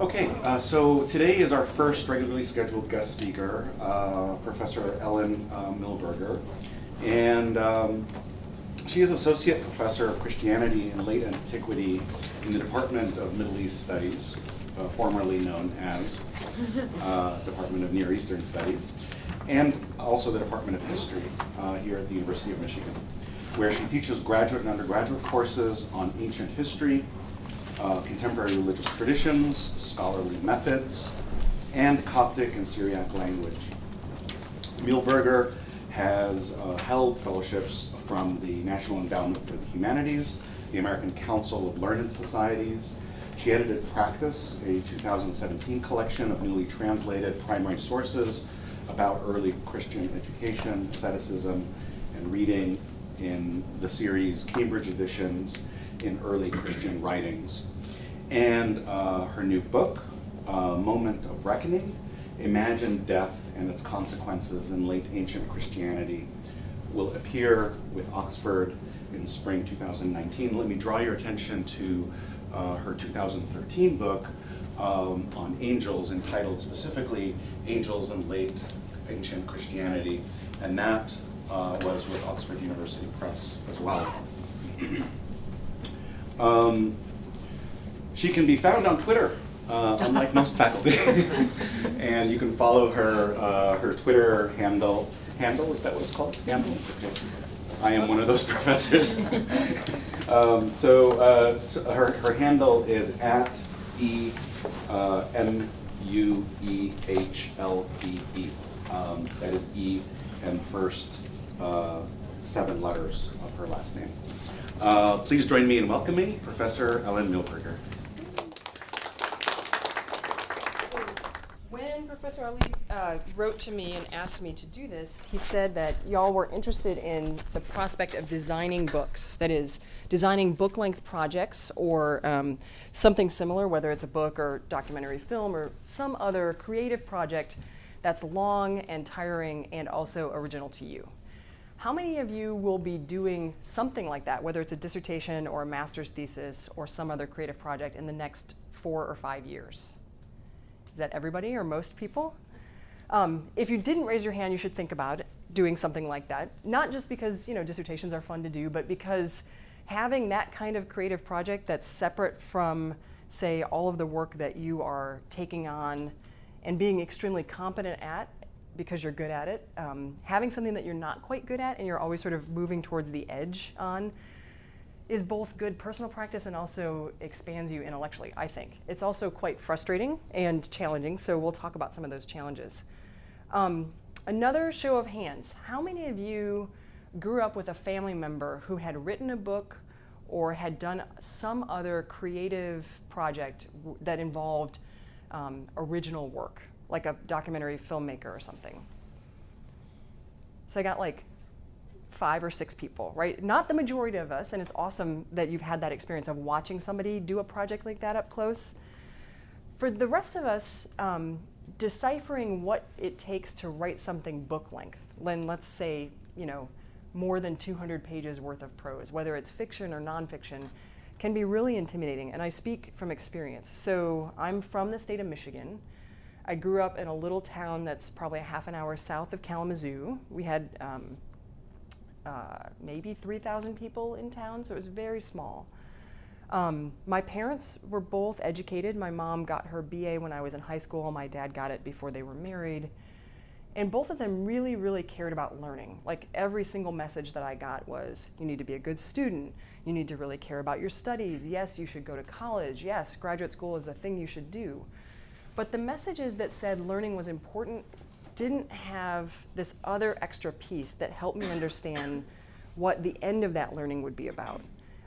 Okay, so today is our first regularly scheduled guest speaker, Professor Ellen Muehlberger. And she is Associate Professor of Christianity and Late Antiquity in the Department of Middle East Studies, formerly known as Department of Near Eastern Studies, and also the Department of History here at the University of Michigan, where she teaches graduate and undergraduate courses on ancient history, contemporary religious traditions, scholarly methods, and Coptic and Syriac language. Muehlberger has held fellowships from the National Endowment for the Humanities, the American Council of Learned Societies. She edited Practice, a 2017 collection of newly translated primary sources about early Christian education, asceticism, and reading in the series Cambridge Editions in Early Christian Writings. And her new book, Moment of Reckoning, Imagine Death and Its Consequences in Late Ancient Christianity, will appear with Oxford in spring 2019. Let me draw your attention to her 2013 book on angels, entitled specifically Angels in Late Ancient Christianity, and that was with Oxford University Press as well. She can be found on Twitter, unlike most faculty. And you can follow her Twitter handle. Is that what it's called? Handle? Okay. I am one of those professors. Her handle is at EMUEHLBE. That is E and the first 7 letters of her last name. Please join me in welcoming Professor Ellen Muehlberger. When Professor Ali wrote to me and asked me to do this, he said that y'all were interested in the prospect of designing books, that is, designing book-length projects or something similar, whether it's a book or documentary film or some other creative project that's long and tiring and also original to you. How many of you will be doing something like that, whether it's a dissertation or a master's thesis or some other creative project in the next 4 or 5 years? Is that everybody or most people? If you didn't raise your hand, you should think about doing something like that. Not just because dissertations are fun to do, but because having that kind of creative project that's separate from, say, all of the work that you are taking on and being extremely competent at because you're good at it, having something that you're not quite good at and you're always sort of moving towards the edge on is both good personal practice and also expands you intellectually, I think. It's also quite frustrating and challenging, so we'll talk about some of those challenges. Another show of hands, how many of you grew up with a family member who had written a book or had done some other creative project that involved original work, like a documentary filmmaker or something? So I got like 5 or 6 people, right? Not the majority of us, and it's awesome that you've had that experience of watching somebody do a project like that up close. For the rest of us, deciphering what it takes to write something book length, let's say, more than 200 pages worth of prose, whether it's fiction or nonfiction, can be really intimidating, and I speak from experience. So I'm from the state of Michigan. I grew up in a little town that's probably a half an hour south of Kalamazoo. We had maybe 3,000 people in town, so it was very small. My parents were both educated. My mom got her BA when I was in high school. My dad got it before they were married. And both of them really, really cared about learning. Like every single message that I got was, you need to be a good student. You need to really care about your studies. Yes, you should go to college. Yes, graduate school is a thing you should do. But the messages that said learning was important didn't have this other extra piece that helped me understand what the end of that learning would be about.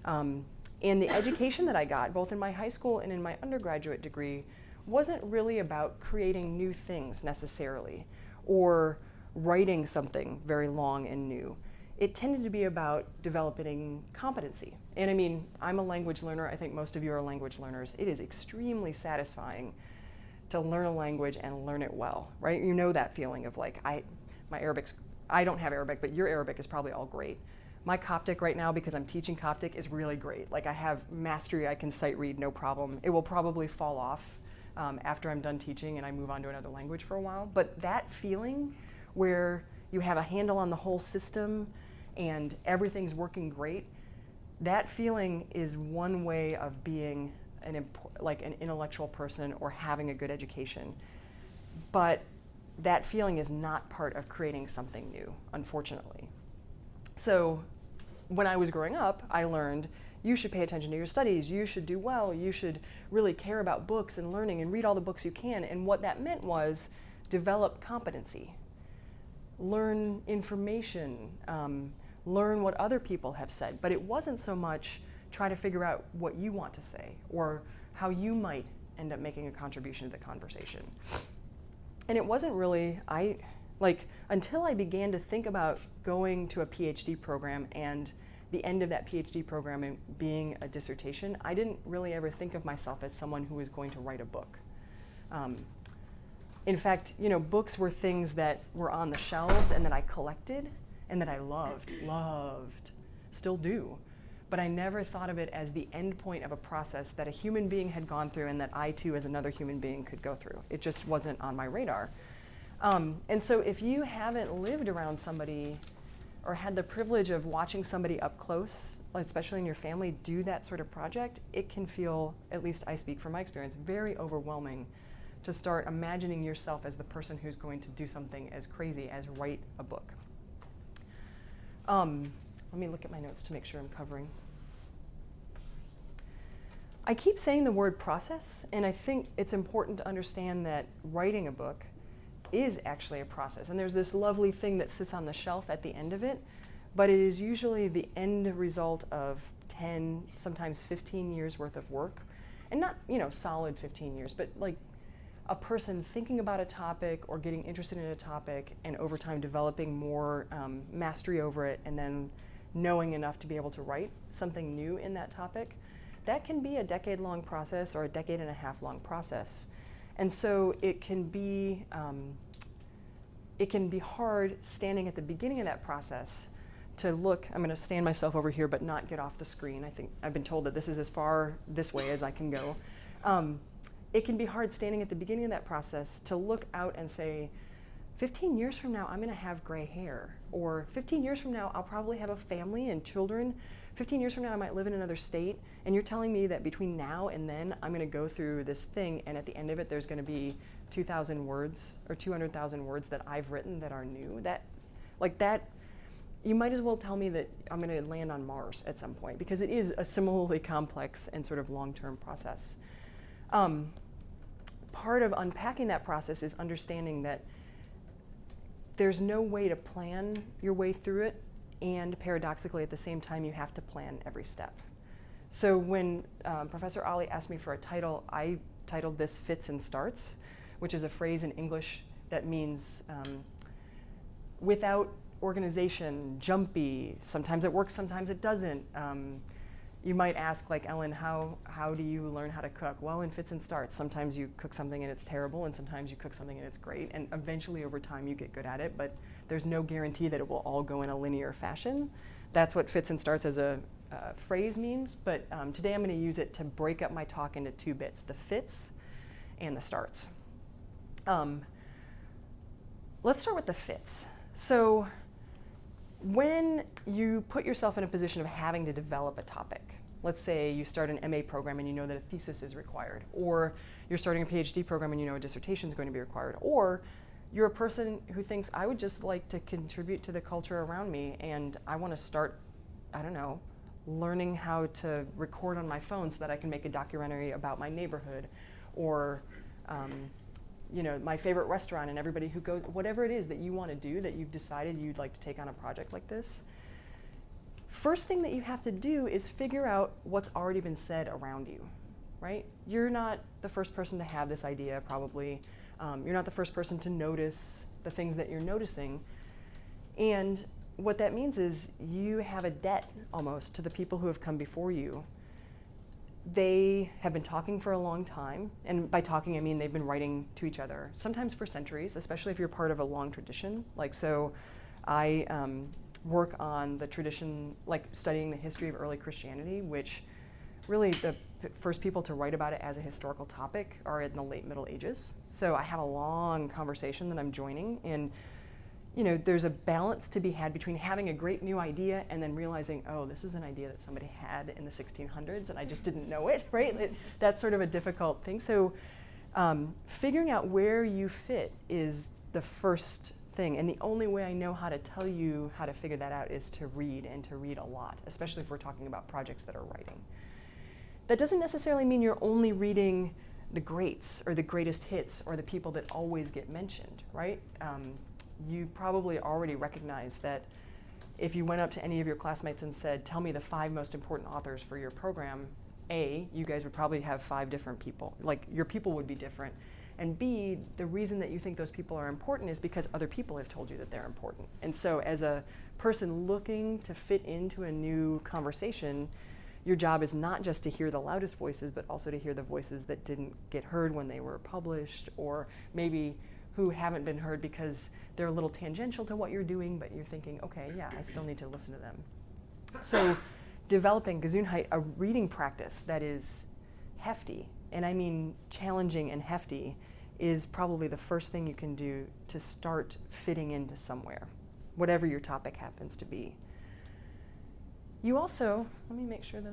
And the education that I got, both in my high school and in my undergraduate degree, wasn't really about creating new things necessarily, or writing something very long and new. It tended to be about developing competency. And I mean, I'm a language learner. I think most of you are language learners. It is extremely satisfying to learn a language and learn it well, right? You know that feeling of like, I don't have Arabic, but your Arabic is probably all great. My Coptic right now, because I'm teaching Coptic, is really great. Like I have mastery, I can sight read, no problem. It will probably fall off after I'm done teaching and I move on to another language for a while. But that feeling where you have a handle on the whole system and everything's working great, that feeling is one way of being an intellectual person or having a good education. But that feeling is not part of creating something new, unfortunately. So when I was growing up, I learned you should pay attention to your studies, you should do well, you should really care about books and learning and read all the books you can. And what that meant was develop competency, learn information, learn what other people have said. But it wasn't so much try to figure out what you want to say or how you might end up making a contribution to the conversation. And it wasn't really, until I began to think about going to a PhD program and the end of that PhD program and being a dissertation, I didn't really ever think of myself as someone who was going to write a book. In fact, books were things that were on the shelves and that I collected and that I loved, still do. But I never thought of it as the end point of a process that a human being had gone through and that I too as another human being could go through. It just wasn't on my radar. And so if you haven't lived around somebody or had the privilege of watching somebody up close, especially in your family, do that sort of project, it can feel, at least I speak from my experience, very overwhelming to start imagining yourself as the person who's going to do something as crazy as write a book. Let me look at my notes to make sure I'm covering. I keep saying the word process, and I think it's important to understand that writing a book is actually a process. And there's this lovely thing that sits on the shelf at the end of it, but it is usually the end result of 10, sometimes 15 years worth of work. And not, solid 15 years, but like a person thinking about a topic or getting interested in a topic and over time developing more mastery over it and then knowing enough to be able to write something new in that topic. That can be a decade-long process or a decade-and-a-half long process. And so it can be hard standing at the beginning of that process to look. I'm going to stand myself over here but not get off the screen. I think I've been told that this is as far this way as I can go. It can be hard standing at the beginning of that process to look out and say, 15 years from now, I'm going to have gray hair. Or 15 years from now, I'll probably have a family and children. 15 years from now, I might live in another state. And you're telling me that between now and then, I'm going to go through this thing, and at the end of it, there's going to be 2,000 words or 200,000 words that I've written that are new. That, you might as well tell me that I'm going to land on Mars at some point, because it is a similarly complex and sort of long-term process. Part of unpacking that process is understanding that there's no way to plan your way through it, and paradoxically at the same time you have to plan every step. So when Professor Ali asked me for a title, I titled this Fits and Starts, which is a phrase in English that means without organization, jumpy. Sometimes it works, sometimes it doesn't. You might ask, like, Ellen, how do you learn how to cook? Well, in fits and starts. Sometimes you cook something and it's terrible, and sometimes you cook something and it's great, and eventually over time you get good at it, but there's no guarantee that it will all go in a linear fashion. That's what fits and starts as a phrase means, but today I'm going to use it to break up my talk into two bits, the fits and the starts. Let's start with the fits. So when you put yourself in a position of having to develop a topic, let's say you start an MA program and you know that a thesis is required, or you're starting a PhD program and you know a dissertation is going to be required, or you're a person who thinks, I would just like to contribute to the culture around me and I want to start, learning how to record on my phone so that I can make a documentary about my neighborhood, or my favorite restaurant and everybody who goes, whatever it is that you want to do, that you've decided you'd like to take on a project like this. First thing that you have to do is figure out what's already been said around you, right? You're not the first person to have this idea, probably. You're not the first person to notice the things that you're noticing. And what that means is you have a debt almost to the people who have come before you. They have been talking for a long time, and by talking I mean they've been writing to each other, sometimes for centuries, especially if you're part of a long tradition. So I work on the tradition, studying the history of early Christianity, which really the first people to write about it as a historical topic are in the late Middle Ages. So I have a long conversation that I'm joining, and there's a balance to be had between having a great new idea and then realizing, oh, this is an idea that somebody had in the 1600s and I just didn't know it, right? That's sort of a difficult thing. So figuring out where you fit is the first thing. And the only way I know how to tell you how to figure that out is to read, and to read a lot, especially if we're talking about projects that are writing. That doesn't necessarily mean you're only reading the greats or the greatest hits or the people that always get mentioned, right? You probably already recognize that if you went up to any of your classmates and said, tell me the 5 most important authors for your program, A, you guys would probably have 5 different people. Like, your people would be different. And B, the reason that you think those people are important is because other people have told you that they're important. And so as a person looking to fit into a new conversation, your job is not just to hear the loudest voices, but also to hear the voices that didn't get heard when they were published, or maybe who haven't been heard because they're a little tangential to what you're doing, but you're thinking, okay, yeah, I still need to listen to them. So developing Gesundheit, a reading practice that is hefty, and I mean challenging and hefty, is probably the first thing you can do to start fitting into somewhere, whatever your topic happens to be. You also, let me make sure that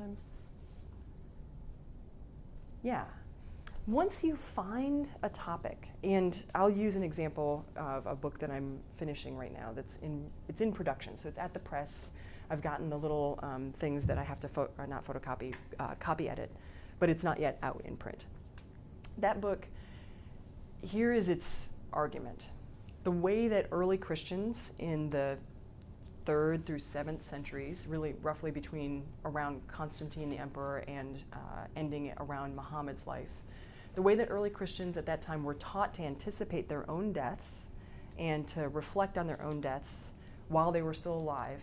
once you find a topic, and I'll use an example of a book that I'm finishing right now it's in production, so it's at the press. I've gotten the little things that I have to copy edit, but it's not yet out in print. That book, here is its argument. The way that early Christians in the 3rd through 7th centuries, really roughly between around Constantine the emperor and ending around Muhammad's life, the way that early Christians at that time were taught to anticipate their own deaths and to reflect on their own deaths while they were still alive,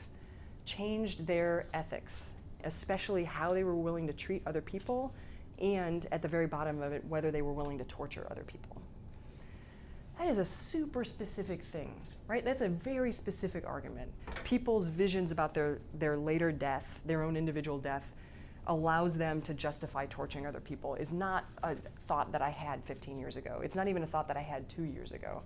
changed their ethics, especially how they were willing to treat other people, and at the very bottom of it, whether they were willing to torture other people. That is a super specific thing, right? That's a very specific argument. People's visions about their later death, their own individual death, allows them to justify torturing other people is not a thought that I had 15 years ago. It's not even a thought that I had 2 years ago.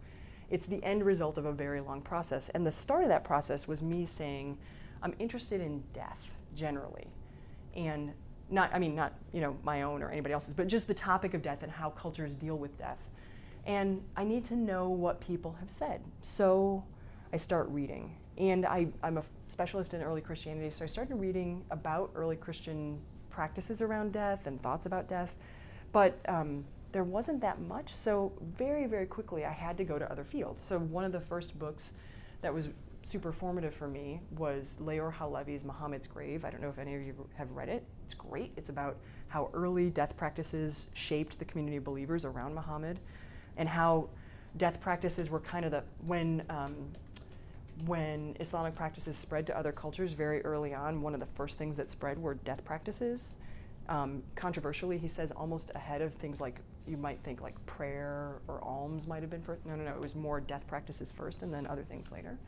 It's the end result of a very long process. And the start of that process was me saying, I'm interested in death generally. And not my own or anybody else's, but just the topic of death and how cultures deal with death. And I need to know what people have said. So I start reading. And I'm a specialist in early Christianity, so I started reading about early Christian practices around death and thoughts about death. But there wasn't that much, so very, very quickly I had to go to other fields. So one of the first books that was super formative for me was Leor Halevi's Muhammad's Grave. I don't know if any of you have read it. It's great. It's about how early death practices shaped the community of believers around Muhammad, and how death practices were kind of when Islamic practices spread to other cultures very early on, one of the first things that spread were death practices. Controversially, he says almost ahead of things like you might think like prayer or alms might have been first. No, it was more death practices first and then other things later.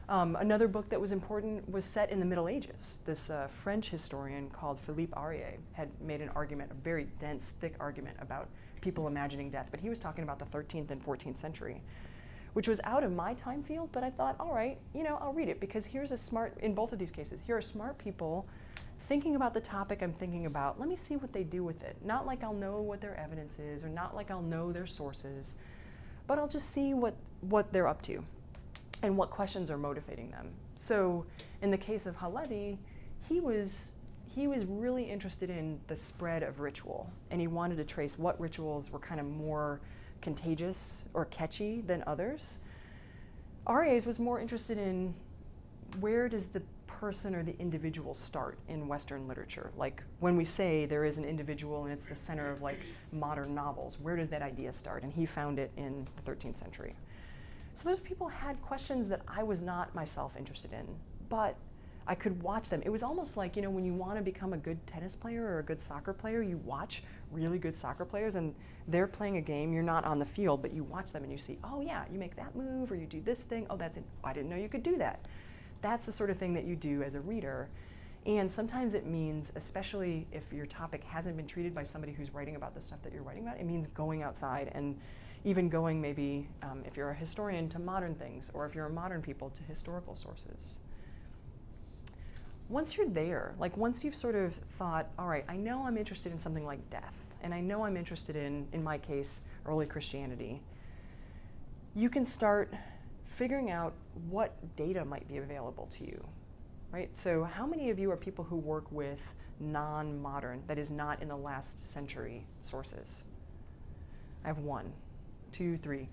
Another book that was important was set in the Middle Ages. This French historian called Philippe Aurier had made an argument, a very dense, thick argument about people imagining death, but he was talking about the 13th and 14th century, which was out of my time field, but I thought, all right, I'll read it, because in both of these cases, here are smart people thinking about the topic I'm thinking about. Let me see what they do with it. Not like I'll know what their evidence is, or not like I'll know their sources, but I'll just see what they're up to and what questions are motivating them. So in the case of Halevi, he was really interested in the spread of ritual, and he wanted to trace what rituals were kind of more contagious or catchy than others. Aurier's was more interested in where does the person or the individual start in Western literature. Like when we say there is an individual and it's the center of like modern novels, where does that idea start? And he found it in the 13th century. So those people had questions that I was not myself interested in, but I could watch them. It was almost like, when you want to become a good tennis player or a good soccer player, you watch really good soccer players and they're playing a game, you're not on the field, but you watch them and you see, oh yeah, you make that move or you do this thing, oh that's it, I didn't know you could do that. That's the sort of thing that you do as a reader. And sometimes it means, especially if your topic hasn't been treated by somebody who's writing about the stuff that you're writing about, it means going outside and even going maybe, if you're a historian, to modern things, or if you're a modern people, to historical sources. Once you're there, like once you've sort of thought, all right, I know I'm interested in something like death, and I know I'm interested in my case, early Christianity, you can start figuring out what data might be available to you, right? So how many of you are people who work with non-modern, that is not in the last century sources? I have 1, 2, 3,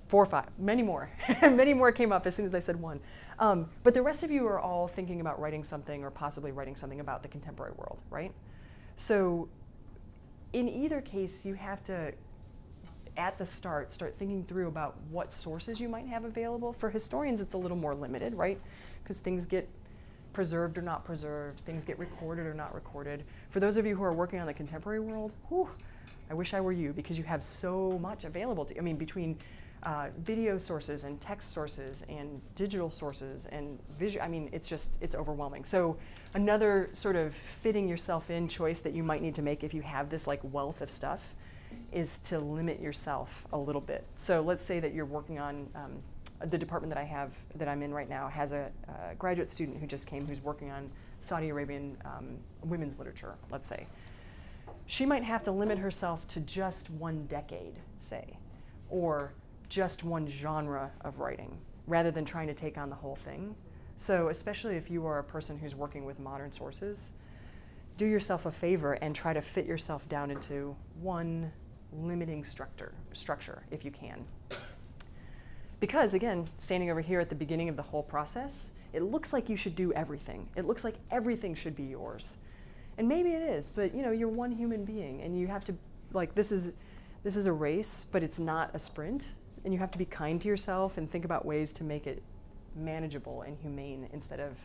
4, 5, many more. Many more came up as soon as I said 1. But the rest of you are all thinking about writing something or possibly writing something about the contemporary world, right? So in either case, you have to, at the start thinking through about what sources you might have available. For historians, it's a little more limited, right? Because things get preserved or not preserved, things get recorded or not recorded. For those of you who are working on the contemporary world, whew, I wish I were you, because you have so much available to you. I mean, between video sources and text sources and digital sources and visual, I mean, it's overwhelming. So another sort of fitting yourself in choice that you might need to make if you have this like wealth of stuff is to limit yourself a little bit. So let's say that you're working on, the department that I'm in right now has a graduate student who just came who's working on Saudi Arabian women's literature, let's say. She might have to limit herself to just one decade, say, or just one genre of writing, rather than trying to take on the whole thing. So especially if you are a person who's working with modern sources, do yourself a favor and try to fit yourself down into one limiting structure if you can. Because again, standing over here at the beginning of the whole process, it looks like you should do everything. It looks like everything should be yours. And maybe it is, but you're one human being and you have to, like, this is a race, but it's not a sprint. And you have to be kind to yourself and think about ways to make it manageable and humane instead of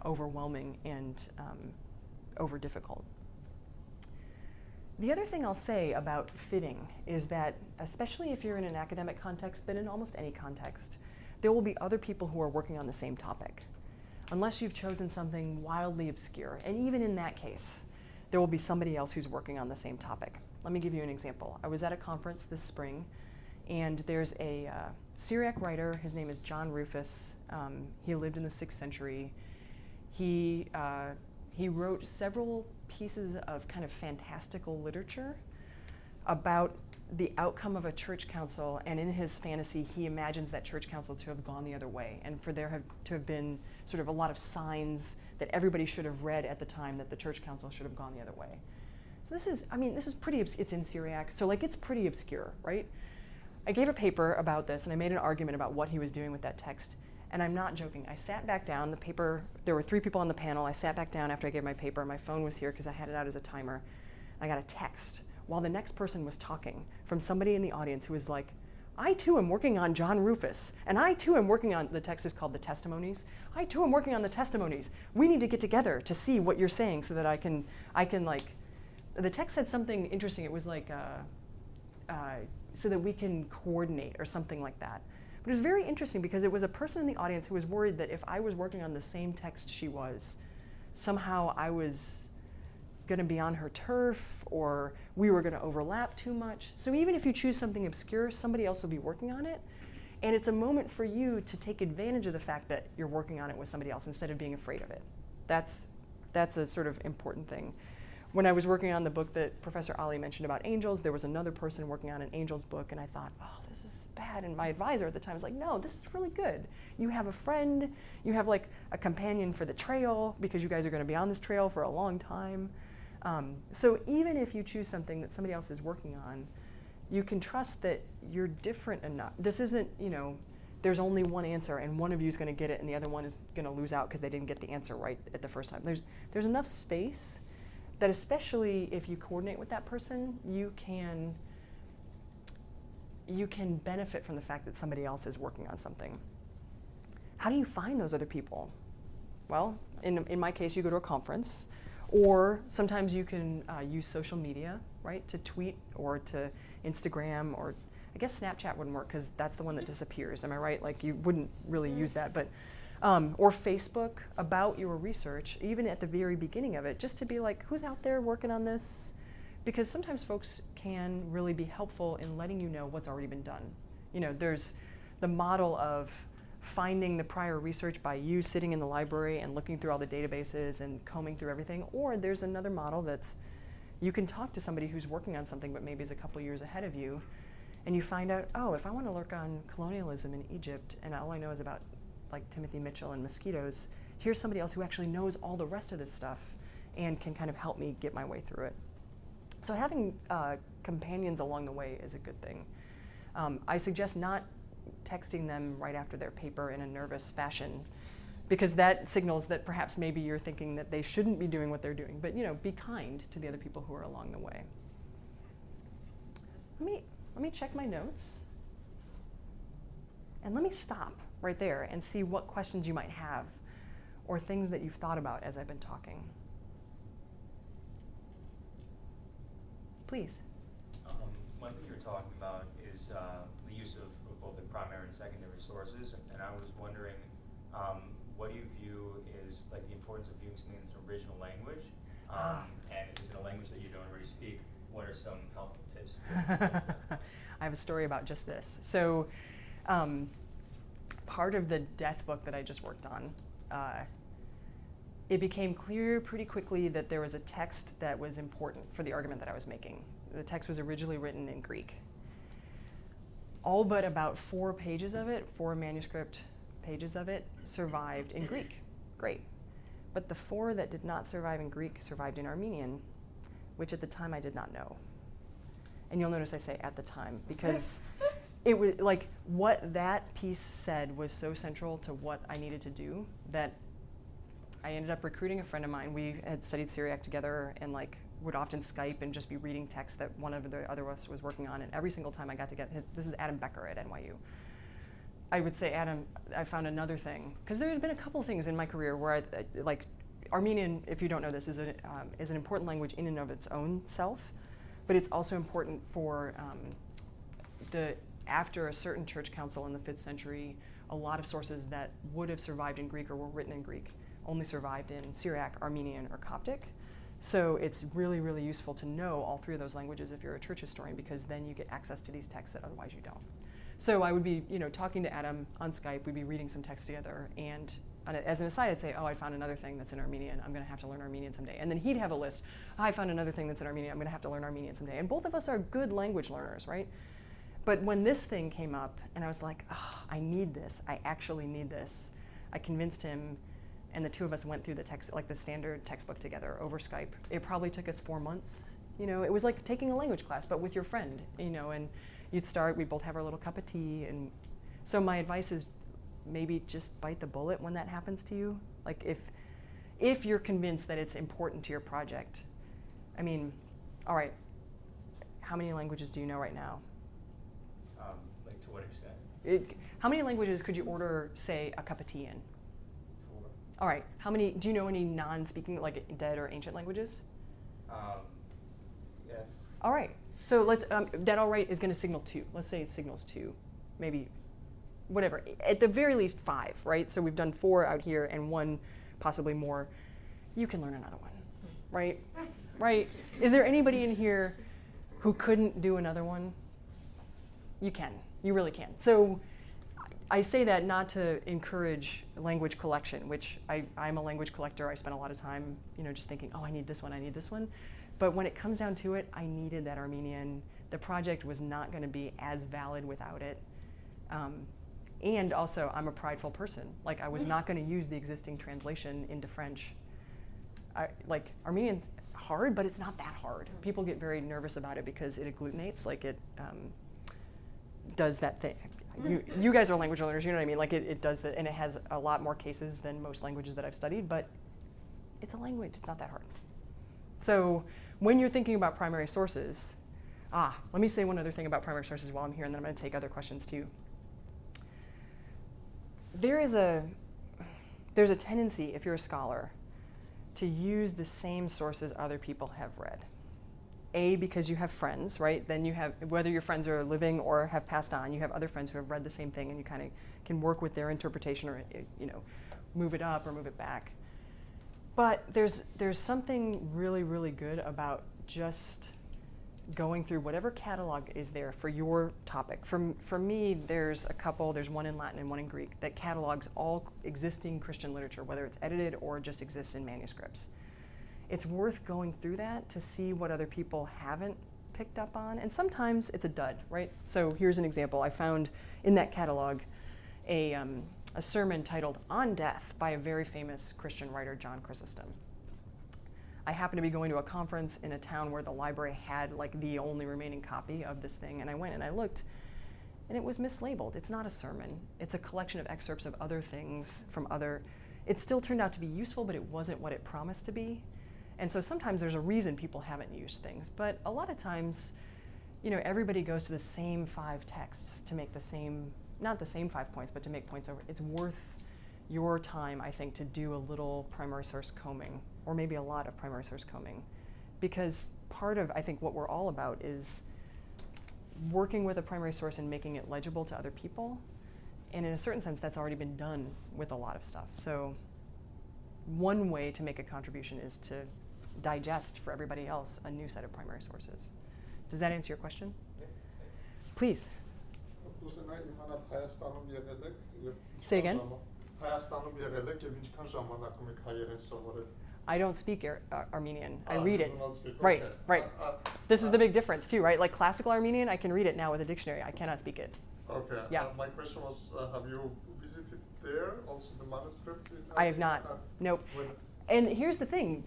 overwhelming and over difficult. The other thing I'll say about fitting is that, especially if you're in an academic context, but in almost any context, there will be other people who are working on the same topic, unless you've chosen something wildly obscure. And even in that case, there will be somebody else who's working on the same topic. Let me give you an example. I was at a conference this spring, and there's a Syriac writer. His name is John Rufus. He lived in the 6th century. He wrote several pieces of kind of fantastical literature about the outcome of a church council, and in his fantasy, he imagines that church council to have gone the other way, and for there to have been sort of a lot of signs that everybody should have read at the time that the church council should have gone the other way. So this is pretty, it's in Syriac, so like it's pretty obscure, right? I gave a paper about this, and I made an argument about what he was doing with that text. And I'm not joking. I sat back down, there were 3 people on the panel. I sat back down after I gave my paper. My phone was here because I had it out as a timer. I got a text while the next person was talking from somebody in the audience who was like, I too am working on John Rufus. And I too am working on, the text is called The Testimonies. I too am working on the Testimonies. We need to get together to see what you're saying so that I can like, the text said something interesting. It was like, so that we can coordinate or something like that. But it was very interesting because it was a person in the audience who was worried that if I was working on the same text she was, somehow I was going to be on her turf or we were going to overlap too much. So even if you choose something obscure, somebody else will be working on it. And it's a moment for you to take advantage of the fact that you're working on it with somebody else instead of being afraid of it. That's a sort of important thing. When I was working on the book that Professor Ali mentioned about angels, there was another person working on an angels book, and I thought, oh, this is bad. And my advisor at the time was like, no, this is really good. You have a friend, you have like a companion for the trail, because you guys are going to be on this trail for a long time. So even if you choose something that somebody else is working on, you can trust that you're different enough. This isn't, there's only one answer, and one of you is going to get it, and the other one is going to lose out because they didn't get the answer right at the first time. There's enough space that, especially if you coordinate with that person, you can benefit from the fact that somebody else is working on something. How do you find those other people? Well, in my case, you go to a conference, or sometimes you can use social media, right, to tweet or to Instagram, or I guess Snapchat wouldn't work because that's the one that disappears. Am I right? Like you wouldn't really use that, but or Facebook about your research, even at the very beginning of it, just to be like, who's out there working on this? Because sometimes folks can really be helpful in letting you know what's already been done. There's the model of finding the prior research by you sitting in the library and looking through all the databases and combing through everything, or there's another model that's you can talk to somebody who's working on something but maybe is a couple years ahead of you, and you find out, oh, if I want to work on colonialism in Egypt and all I know is about like Timothy Mitchell and mosquitoes, here's somebody else who actually knows all the rest of this stuff and can kind of help me get my way through it. So having companions along the way is a good thing. I suggest not texting them right after their paper in a nervous fashion, because that signals that perhaps maybe you're thinking that they shouldn't be doing what they're doing. But be kind to the other people who are along the way. Let me check my notes. And let me stop right there and see what questions you might have or things that you've thought about as I've been talking. Please. One thing you were talking about is the use of both the primary and secondary sources, and I was wondering, what do you view is like the importance of viewing something that's an original language, and if it's in a language that you don't already speak, what are some helpful tips? I have a story about just this. So, part of the death book that I just worked on, it became clear pretty quickly that there was a text that was important for the argument that I was making. The text was originally written in Greek. All but about 4 pages of it, 4 manuscript pages of it, survived in Greek. Great. But the 4 that did not survive in Greek survived in Armenian, which at the time I did not know. And you'll notice I say at the time, because it was like what that piece said was so central to what I needed to do that I ended up recruiting a friend of mine. We had studied Syriac together and would often Skype and just be reading text that one of the other of us was working on. And every single time I got to get this is Adam Becker at NYU. I would say, Adam, I found another thing. Because there had been a couple things in my career where Armenian, if you don't know this, is an important language in and of its own self. But it's also important for after a certain church council in the 5th century, a lot of sources that would have survived in Greek or were written in Greek only survived in Syriac, Armenian, or Coptic. So it's really, really useful to know all 3 of those languages if you're a church historian, because then you get access to these texts that otherwise you don't. So I would be, talking to Adam on Skype, we'd be reading some text together, and as an aside, I'd say, oh, I found another thing that's in Armenian, I'm gonna have to learn Armenian someday. And then he'd have a list, oh, I found another thing that's in Armenian, I'm gonna have to learn Armenian someday. And both of us are good language learners, right? But when this thing came up, and I was like, oh, I need this, I actually need this, I convinced him, and the 2 of us went through the text, the standard textbook together over Skype. It probably took us 4 months. It was like taking a language class, but with your friend, and you'd start, we'd both have our little cup of tea. And so my advice is maybe just bite the bullet when that happens to you. If you're convinced that it's important to your project, all right, how many languages do you know right now? To what extent? How many languages could you order, say, a cup of tea in? 4. All right, do you know any non-speaking, dead or ancient languages? Yeah. All right, so let's, that all right is gonna signal 2. Let's say it signals 2, maybe, whatever. At the very least 5, right? So we've done 4 out here and 1, possibly more. You can learn another one, right? Right? Is there anybody in here who couldn't do another one? You can, you really can. So I say that not to encourage language collection, which I'm a language collector. I spend a lot of time, just thinking, oh, I need this one, I need this one. But when it comes down to it, I needed that Armenian. The project was not going to be as valid without it. And also, I'm a prideful person. I was not going to use the existing translation into French. Armenian's hard, but it's not that hard. People get very nervous about it because it agglutinates, it does that thing. You guys are language learners, you know what I mean? It does that, and it has a lot more cases than most languages that I've studied, but it's a language, it's not that hard. So when you're thinking about primary sources, let me say one other thing about primary sources while I'm here, and then I'm gonna take other questions too. There's a tendency, if you're a scholar, to use the same sources other people have read. Because you have friends, right? Then you have, whether your friends are living or have passed on, you have other friends who have read the same thing, and you kind of can work with their interpretation, move it up or move it back. But there's something really, really good about just going through whatever catalog is there for your topic. For me, there's one in Latin and one in Greek, that catalogs all existing Christian literature, whether it's edited or just exists in manuscripts. It's worth going through that to see what other people haven't picked up on, and sometimes it's a dud, right? So here's an example. I found in that catalog a sermon titled On Death by a very famous Christian writer, John Chrysostom. I happened to be going to a conference in a town where the library had like the only remaining copy of this thing, and I went and I looked, and it was mislabeled. It's not a sermon. It's a collection of excerpts of other things from other. It still turned out to be useful, but it wasn't what it promised to be. And so sometimes there's a reason people haven't used things, but a lot of times, everybody goes to the same 5 texts to make the same, not the same 5 points, but to make points over. It's worth your time, I think, to do a little primary source combing, or maybe a lot of primary source combing, because part of, I think, what we're all about is working with a primary source and making it legible to other people. And in a certain sense, that's already been done with a lot of stuff. So one way to make a contribution is to digest for everybody else a new set of primary sources. Does that answer your question? Yeah. Please. Say again? I don't speak Armenian. I read it. Right, okay. right. This is the big difference too, right? Like classical Armenian, I can read it now with a dictionary. I cannot speak it. Okay. Yeah. My question was, have you visited there, also the manuscripts? I have not. Nope. And here's the thing.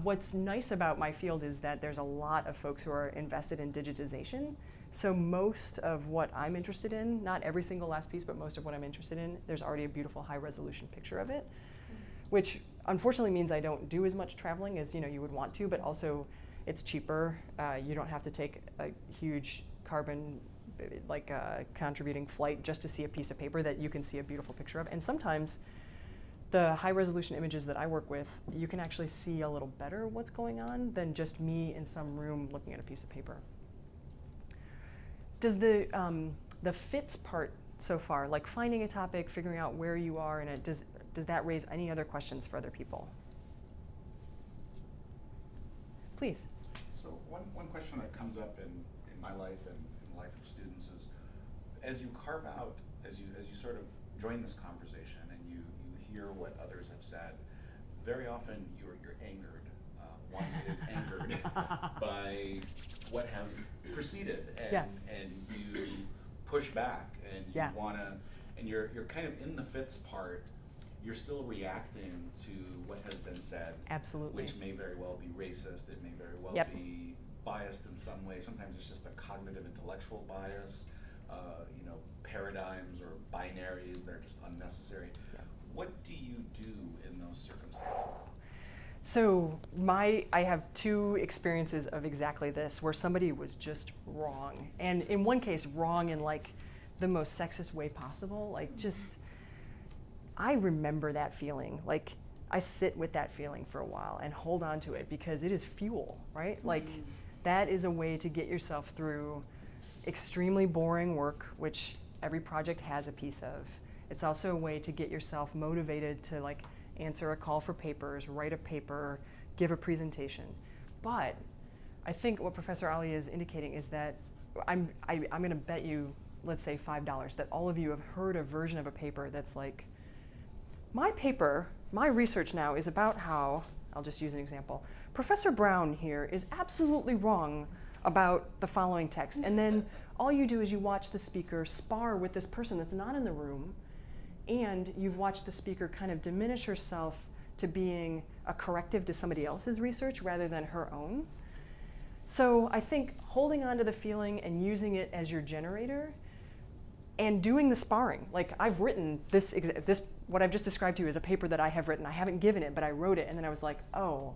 What's nice about my field is that there's a lot of folks who are invested in digitization. So most of what I'm interested in, not every single last piece, but most of what I'm interested in, there's already a beautiful high resolution picture of it, which unfortunately means I don't do as much traveling as you would want to, but also it's cheaper. You don't have to take a huge carbon contributing flight just to see a piece of paper that you can see a beautiful picture of. And sometimes the high resolution images that I work with, you can actually see a little better what's going on than just me in some room looking at a piece of paper. Does the fits part so far, like finding a topic, figuring out where you are in it, does that raise any other questions for other people? Please. So one question that comes up in my life and in the life of students is, as you carve out, as you sort of join this conversation and you hear what others have said, very often you're angered. One is angered by what has preceded, and you push back, and you wanna, and you're kind of in the fits part. You're still reacting to what has been said. Absolutely. Which may very well be racist. It may very well be biased in some way. Sometimes it's just a cognitive intellectual bias, paradigms or binaries that are just unnecessary. Yeah. What do you do in those circumstances? So I have 2 experiences of exactly this, where somebody was just wrong. And in one case, wrong in like the most sexist way possible. Like just, I remember that feeling. Like I sit with that feeling for a while and hold on to it because it is fuel, right? Like that is a way to get yourself through extremely boring work, which every project has a piece of. It's also a way to get yourself motivated to like answer a call for papers, write a paper, give a presentation. But I think what Professor Ali is indicating is that I'm going to bet you, let's say $5, that all of you have heard a version of a paper that's like, my paper, my research now is about how, I'll just use an example, Professor Brown here is absolutely wrong about the following text. And then all you do is you watch the speaker spar with this person that's not in the room, and you've watched the speaker kind of diminish herself to being a corrective to somebody else's research rather than her own. So I think holding on to the feeling and using it as your generator and doing the sparring. Like I've written this, what I've just described to you is a paper that I have written. I haven't given it, but I wrote it, and then I was like, oh,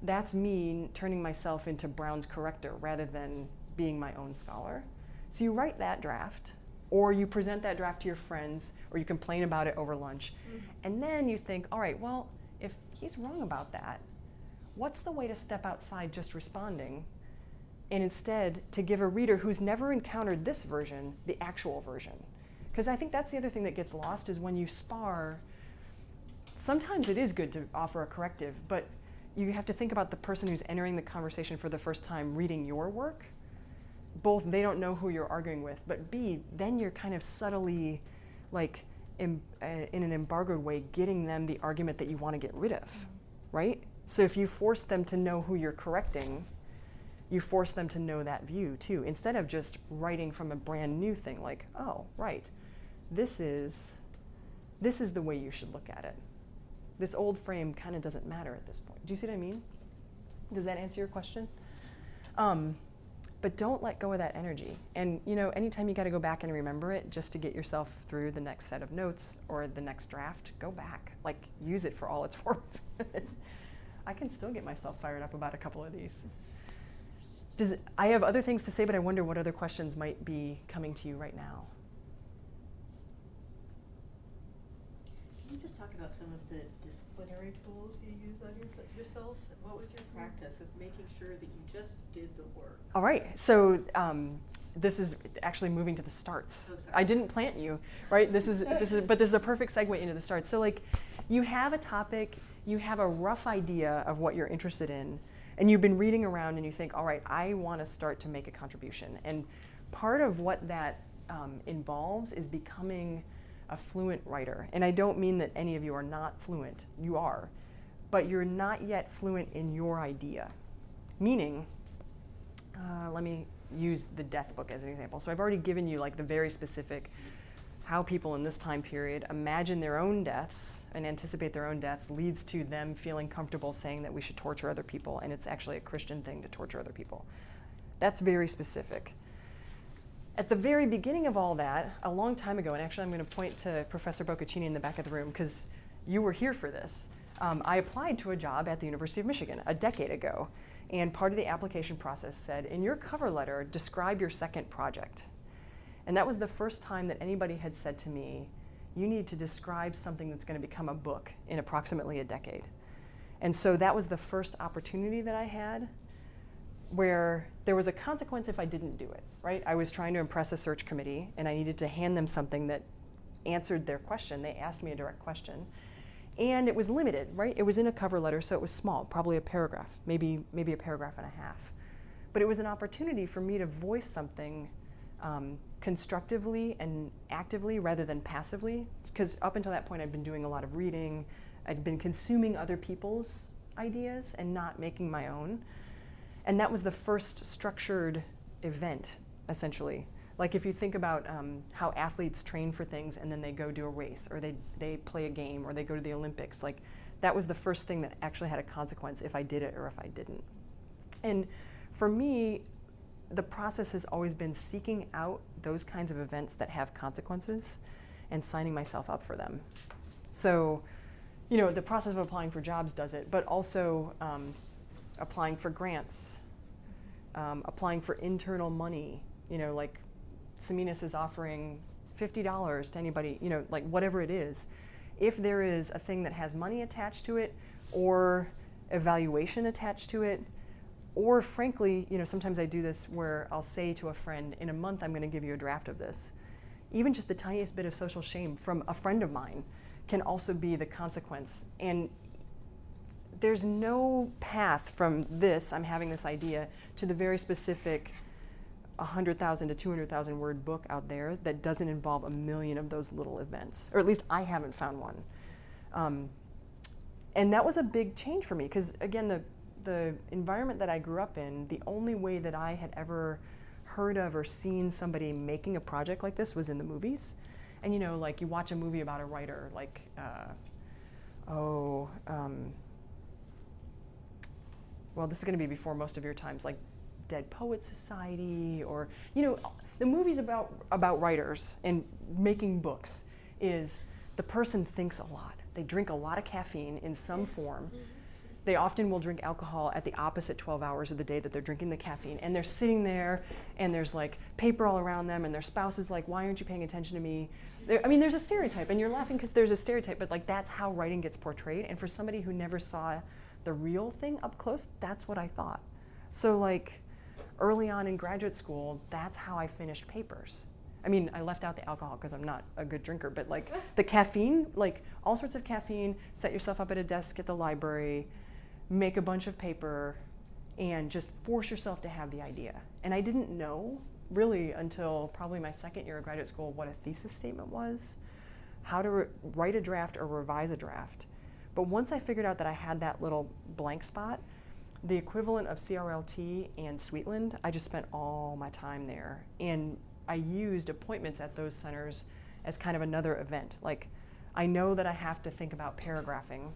that's me turning myself into Brown's corrector rather than being my own scholar. So you write that draft, or you present that draft to your friends, or you complain about it over lunch. And then you think, all right, well, if he's wrong about that, what's the way to step outside just responding, and instead to give a reader who's never encountered this version, the actual version? Because I think that's the other thing that gets lost is when you spar sometimes it is good to offer a corrective, but you have to think about the person who's entering the conversation for the first time reading your work. Both, they don't know who you're arguing with, but B, then you're kind of subtly, like, in an embargoed way, getting them the argument that you want to get rid of, right? So if you force them to know who you're correcting, you force them to know that view too, instead of just writing from a brand new thing, like, oh, right, this is the way you should look at it. This old frame kind of doesn't matter at this point. Do you see what I mean? Does that answer your question? But don't let go of that energy. And anytime you got to go back and remember it just to get yourself through the next set of notes or the next draft, go back. Like, use it for all it's worth. I can still get myself fired up about a couple of these. I have other things to say, but I wonder what other questions might be coming to you right now. Can you just talk about some of the disciplinary tools you use on yourself? What was your practice of making sure that you just did the work? All right, so this is actually moving to the starts. Oh, sorry. I didn't plant you, right? But this is a perfect segue into the starts. So like, you have a topic, you have a rough idea of what you're interested in, and you've been reading around and you think, all right, I want to start to make a contribution. And part of what that involves is becoming a fluent writer. And I don't mean that any of you are not fluent, you are, but you're not yet fluent in your idea. Meaning, let me use the death book as an example. So I've already given you like the very specific how people in this time period imagine their own deaths and anticipate their own deaths leads to them feeling comfortable saying that we should torture other people, and it's actually a Christian thing to torture other people. That's very specific. At the very beginning of all that, a long time ago, and actually I'm going to point to Professor Boccaccini in the back of the room because you were here for this. I applied to a job at the University of Michigan a decade ago, and part of the application process said, in your cover letter, describe your second project. And that was the first time that anybody had said to me, you need to describe something that's going to become a book in approximately a decade. And so that was the first opportunity that I had where there was a consequence if I didn't do it, right? I was trying to impress a search committee and I needed to hand them something that answered their question. They asked me a direct question. And it was limited, right? It was in a cover letter, so it was small, probably a paragraph, maybe a paragraph and a half. But it was an opportunity for me to voice something constructively and actively rather than passively. Because up until that point, I'd been doing a lot of reading. I'd been consuming other people's ideas and not making my own. And that was the first structured event, essentially. Like if you think about how athletes train for things and then they go do a race, or they play a game, or they go to the Olympics, like that was the first thing that actually had a consequence if I did it or if I didn't. And for me, the process has always been seeking out those kinds of events that have consequences and signing myself up for them. So, the process of applying for jobs does it, but also applying for grants, applying for internal money, like CMENAS is offering $50 to anybody, like whatever it is. If there is a thing that has money attached to it or evaluation attached to it, or frankly, sometimes I do this where I'll say to a friend, in a month I'm going to give you a draft of this. Even just the tiniest bit of social shame from a friend of mine can also be the consequence. And there's no path from this, I'm having this idea, to the very specific 100,000 to 200,000 word book out there that doesn't involve a million of those little events. Or at least I haven't found one. And that was a big change for me because, again, the environment that I grew up in, the only way that I had ever heard of or seen somebody making a project like this was in the movies. And like you watch a movie about a writer, like, well, this is going to be before most of your times, like Dead Poets Society, or, the movies about writers and making books is the person thinks a lot. They drink a lot of caffeine in some form. They often will drink alcohol at the opposite 12 hours of the day that they're drinking the caffeine. And they're sitting there, and there's like paper all around them, and their spouse is like, why aren't you paying attention to me? There's a stereotype, and you're laughing because there's a stereotype, but like that's how writing gets portrayed. And for somebody who never saw the real thing up close, that's what I thought. So like early on in graduate school, that's how I finished papers. I mean, I left out the alcohol because I'm not a good drinker, but like the caffeine, like all sorts of caffeine, set yourself up at a desk at the library, make a bunch of paper, and just force yourself to have the idea. And I didn't know really until probably my second year of graduate school what a thesis statement was, how to write a draft or revise a draft. But once I figured out that I had that little blank spot, the equivalent of CRLT and Sweetland, I just spent all my time there. And I used appointments at those centers as kind of another event. Like, I know that I have to think about paragraphing,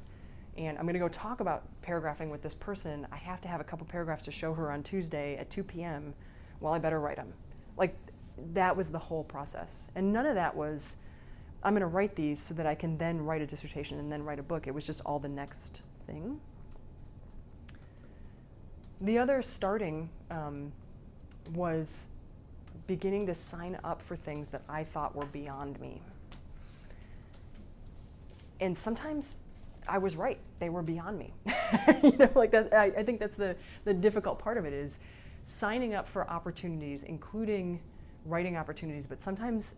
and I'm gonna go talk about paragraphing with this person. I have to have a couple paragraphs to show her on Tuesday at 2 p.m. Well, I better write them. Like, that was the whole process. And none of that was, I'm gonna write these so that I can then write a dissertation and then write a book. It was just all the next thing. The other starting was beginning to sign up for things that I thought were beyond me. And sometimes I was right, they were beyond me. You know, like that, I think that's the difficult part of it, is signing up for opportunities, including writing opportunities, but sometimes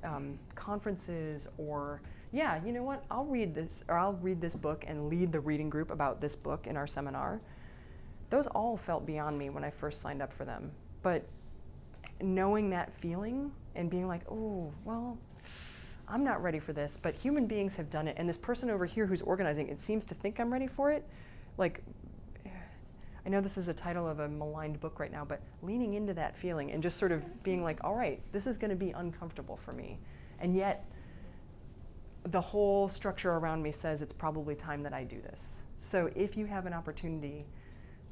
conferences, or, yeah, you know what, I'll read this, or I'll read this book and lead the reading group about this book in our seminar. Those all felt beyond me when I first signed up for them. But knowing that feeling and being like, oh, well, I'm not ready for this, but human beings have done it, and this person over here who's organizing, it seems to think I'm ready for it. Like, I know this is a title of a maligned book right now, but leaning into that feeling and just sort of being like, all right, this is gonna be uncomfortable for me. And yet, the whole structure around me says it's probably time that I do this. So if you have an opportunity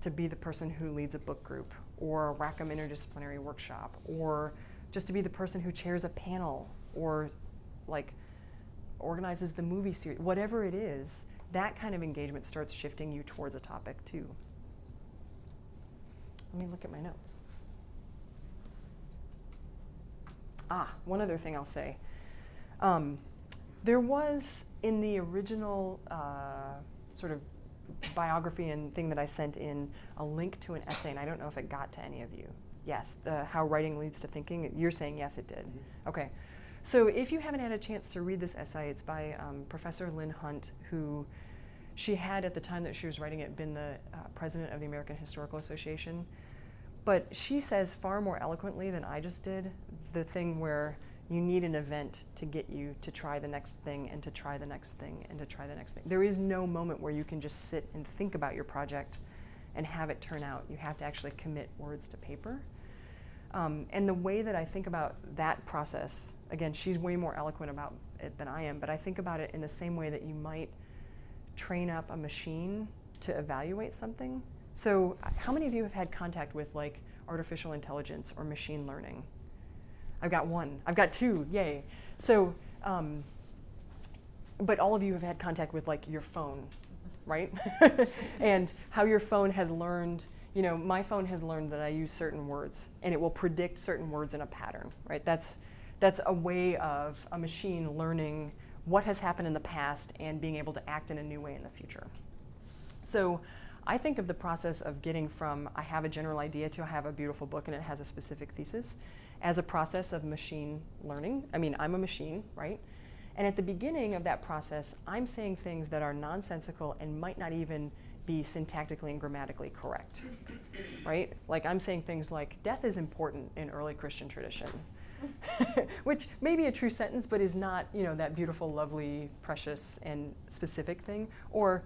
to be the person who leads a book group, or a Rackham interdisciplinary workshop, or just to be the person who chairs a panel, or like organizes the movie series, whatever it is, that kind of engagement starts shifting you towards a topic too. Let me look at my notes. One other thing I'll say. There was, in the original sort of biography and thing that I sent in, a link to an essay, and I don't know if it got to any of you. Yes, How Writing Leads to Thinking. You're saying yes, it did. Mm-hmm. Okay. So if you haven't had a chance to read this essay, it's by Professor Lynn Hunt, who she had, at the time that she was writing it, been the president of the American Historical Association. But she says far more eloquently than I just did the thing where you need an event to get you to try the next thing, and to try the next thing, and to try the next thing. There is no moment where you can just sit and think about your project and have it turn out. You have to actually commit words to paper. And the way that I think about that process, again, she's way more eloquent about it than I am, but I think about it in the same way that you might train up a machine to evaluate something. So how many of you have had contact with like artificial intelligence or machine learning? I've got one. I've got two. Yay. So, but all of you have had contact with like your phone, right? And how your phone has learned, you know, my phone has learned that I use certain words, and it will predict certain words in a pattern, right? That's a way of a machine learning what has happened in the past and being able to act in a new way in the future. So I think of the process of getting from I have a general idea to I have a beautiful book and it has a specific thesis as a process of machine learning. I mean, I'm a machine, right? And at the beginning of that process, I'm saying things that are nonsensical and might not even be syntactically and grammatically correct, right? Like I'm saying things like, death is important in early Christian tradition, which may be a true sentence, but is not, you know, that beautiful, lovely, precious, and specific thing. Or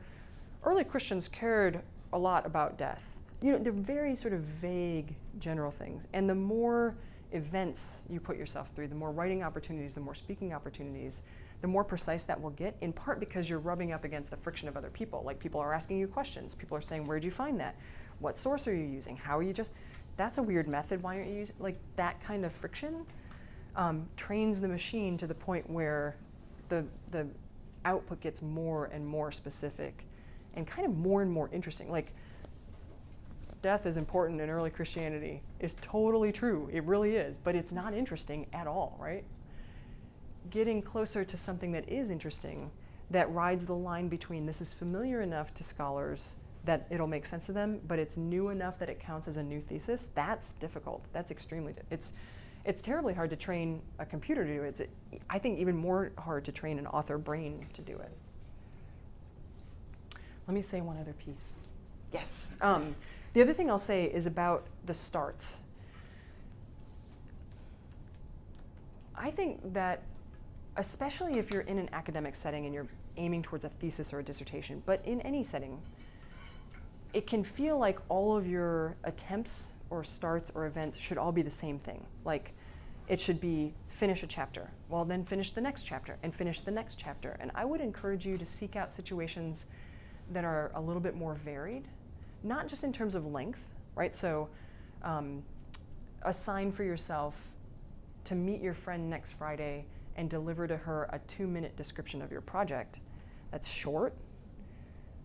early Christians cared a lot about death. You know, they're very sort of vague, general things. And the more events you put yourself through, the more writing opportunities, the more speaking opportunities, the more precise that will get, in part because you're rubbing up against the friction of other people. Like people are asking you questions. People are saying, where'd you find that? What source are you using? How are you just, that's a weird method. Why aren't you using, like that kind of friction trains the machine to the point where the output gets more and more specific and kind of more and more interesting. Like, death is important in early Christianity is totally true. It really is, but it's not interesting at all, right? Getting closer to something that is interesting, that rides the line between this is familiar enough to scholars that it'll make sense to them, but it's new enough that it counts as a new thesis, that's difficult. That's extremely difficult. It's terribly hard to train a computer to do it. It's, I think, even more hard to train an author brain to do it. Let me say one other piece. Yes. The other thing I'll say is about the starts. I think that, especially if you're in an academic setting and you're aiming towards a thesis or a dissertation, but in any setting, it can feel like all of your attempts or starts or events should all be the same thing. Like, it should be finish a chapter, well then finish the next chapter, and finish the next chapter. And I would encourage you to seek out situations that are a little bit more varied, not just in terms of length, right? So assign for yourself to meet your friend next Friday and deliver to her a 2-minute description of your project. That's short,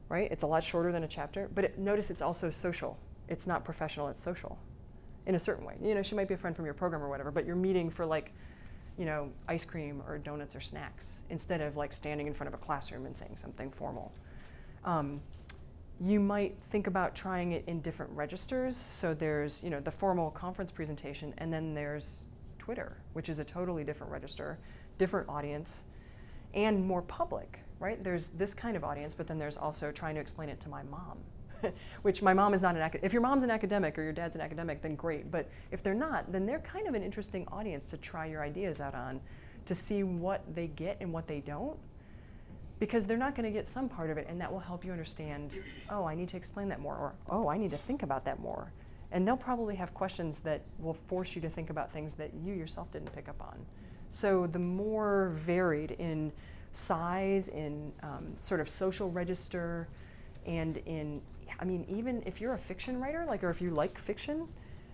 right? It's a lot shorter than a chapter, but notice it's also social. It's not professional, it's social in a certain way. You know, she might be a friend from your program or whatever, but you're meeting for like, you know, ice cream or donuts or snacks instead of like standing in front of a classroom and saying something formal. You might think about trying it in different registers. So there's, you know, the formal conference presentation, and then there's Twitter, which is a totally different register, different audience, and more public, right? There's this kind of audience, but then there's also trying to explain it to my mom, which my mom is not an academic. If your mom's an academic or your dad's an academic, then great. But if they're not, then they're kind of an interesting audience to try your ideas out on, to see what they get and what they don't. Because they're not going to get some part of it, and that will help you understand, oh, I need to explain that more, or oh, I need to think about that more. And they'll probably have questions that will force you to think about things that you yourself didn't pick up on. So the more varied in size, in sort of social register, and in, I mean, even if you're a fiction writer, like, or if you like fiction,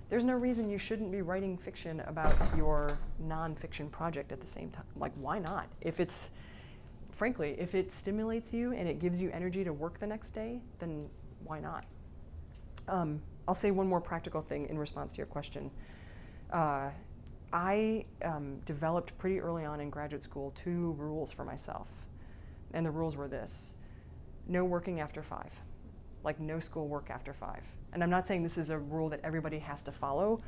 there's no reason you shouldn't be writing fiction about your nonfiction project at the same time. Like, why not? If it's, frankly, if it stimulates you and it gives you energy to work the next day, then why not? I'll say one more practical thing in response to your question. I developed pretty early on in graduate school 2 rules for myself. And the rules were this: no working after 5, like no school work after 5. And I'm not saying this is a rule that everybody has to follow,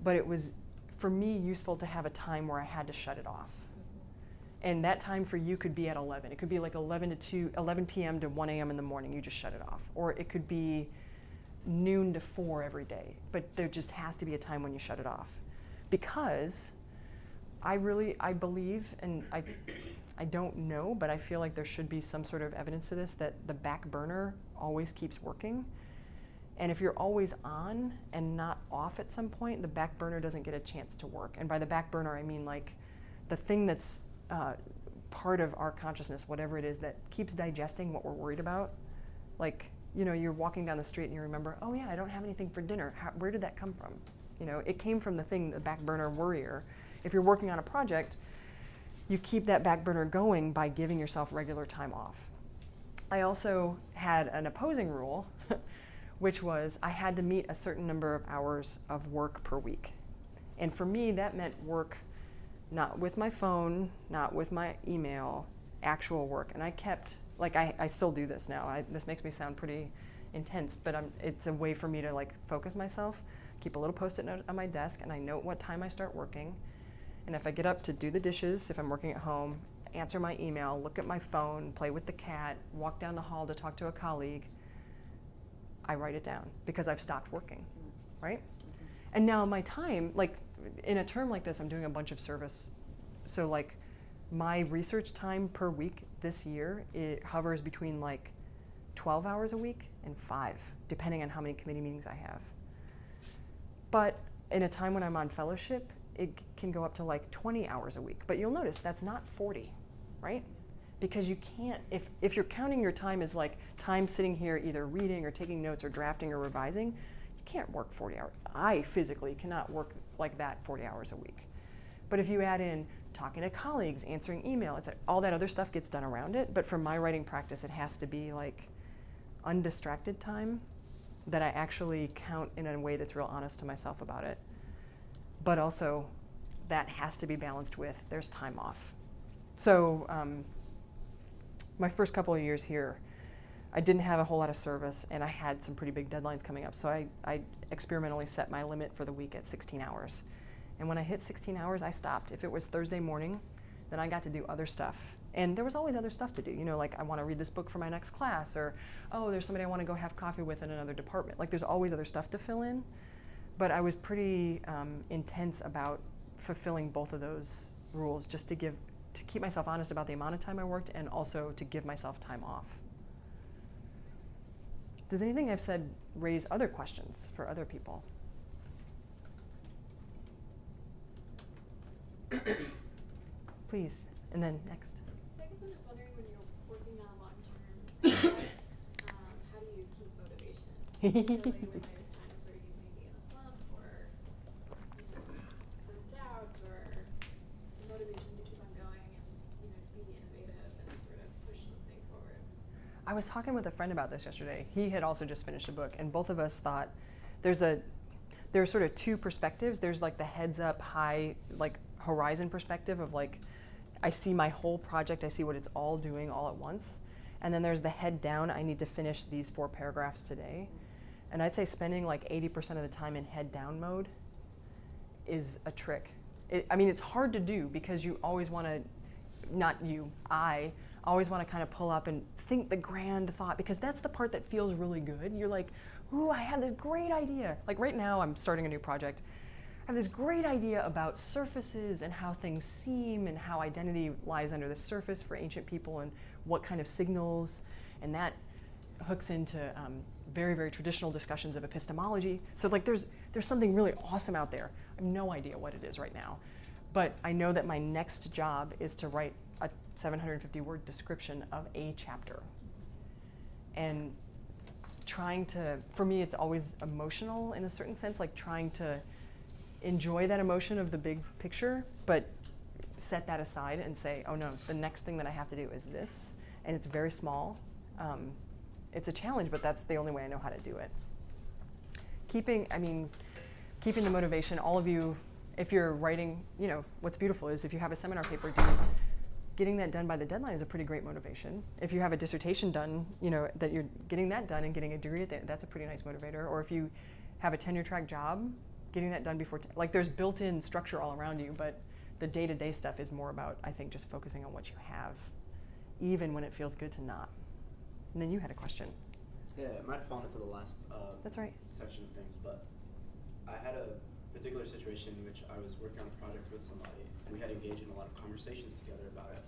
but it was, for me, useful to have a time where I had to shut it off. And that time for you could be at 11. It could be like 11 p.m. to 1 a.m. in the morning, you just shut it off. Or it could be noon to 4 every day. But there just has to be a time when you shut it off. Because I believe, and I don't know, but I feel like there should be some sort of evidence to this, that the back burner always keeps working. And if you're always on and not off at some point, the back burner doesn't get a chance to work. And by the back burner, I mean like the thing that's part of our consciousness, whatever it is, that keeps digesting what we're worried about. Like, you know, you're walking down the street and you remember, oh yeah, I don't have anything for dinner. Where did that come from? You know, it came from the thing, the back burner worrier. If you're working on a project, you keep that back burner going by giving yourself regular time off. I also had an opposing rule, which was I had to meet a certain number of hours of work per week. And for me, that meant work not with my phone, not with my email, actual work. And I kept, like, I still do this now. This makes me sound pretty intense, but it's a way for me to like focus myself. Keep a little post-it note on my desk, and I note what time I start working. And if I get up to do the dishes, if I'm working at home, answer my email, look at my phone, play with the cat, walk down the hall to talk to a colleague, I write it down because I've stopped working, right? And now my time, like in a term like this, I'm doing a bunch of service. So like my research time per week this year, it hovers between like 12 hours a week and 5, depending on how many committee meetings I have. But in a time when I'm on fellowship, it can go up to like 20 hours a week. But you'll notice that's not 40, right? Because you can't, if you're counting your time as like time sitting here either reading or taking notes or drafting or revising, you can't work 40 hours. I physically cannot work like that 40 hours a week. But if you add in talking to colleagues, answering email, it's like all that other stuff gets done around it. But for my writing practice, it has to be like undistracted time that I actually count in a way that's real honest to myself about it. But also, that has to be balanced with there's time off. So my first couple of years here, I didn't have a whole lot of service, and I had some pretty big deadlines coming up. So I experimentally set my limit for the week at 16 hours. And when I hit 16 hours, I stopped. If it was Thursday morning, then I got to do other stuff. And there was always other stuff to do, you know, like I want to read this book for my next class, or, oh, there's somebody I want to go have coffee with in another department. Like there's always other stuff to fill in. But I was pretty intense about fulfilling both of those rules just to keep myself honest about the amount of time I worked and also to give myself time off. Does anything I've said raise other questions for other people? Please, and then next. So I guess I'm just wondering, when you're working on long-term projects, how do you keep motivation? Particularly when there's times where you may be in a slump or burnt out, or the motivation to keep on going and to be innovative and sort of push something forward. I was talking with a friend about this yesterday. He had also just finished a book, and both of us thought there are sort of two perspectives. There's like the heads up high, like horizon perspective of like, I see my whole project, I see what it's all doing all at once. And then there's the head down, I need to finish these 4 paragraphs today. And I'd say spending like 80% of the time in head down mode is a trick. I mean, it's hard to do because you always want to, I always want to kind of pull up and think the grand thought, because that's the part that feels really good. You're like, ooh, I had this great idea. Like right now I'm starting a new project. I have this great idea about surfaces and how things seem and how identity lies under the surface for ancient people and what kind of signals, and that hooks into very, very traditional discussions of epistemology. So like there's something really awesome out there. I have no idea what it is right now, but I know that my next job is to write a 750-word description of a chapter. And for me it's always emotional in a certain sense, like trying to enjoy that emotion of the big picture, but set that aside and say, oh no, the next thing that I have to do is this, and it's very small. It's a challenge, but that's the only way I know how to do it. Keeping the motivation, all of you, if you're writing, what's beautiful is if you have a seminar paper due, getting that done by the deadline is a pretty great motivation. If you have a dissertation done, that you're getting that done and getting a degree at that, that's a pretty nice motivator. Or if you have a tenure track job, getting that done before, like there's built-in structure all around you, but the day-to-day stuff is more about, I think, just focusing on what you have, even when it feels good to not. And then you had a question. Yeah, it might have fallen into the last That's right. section of things, but I had a particular situation in which I was working on a project with somebody, and we had engaged in a lot of conversations together about it.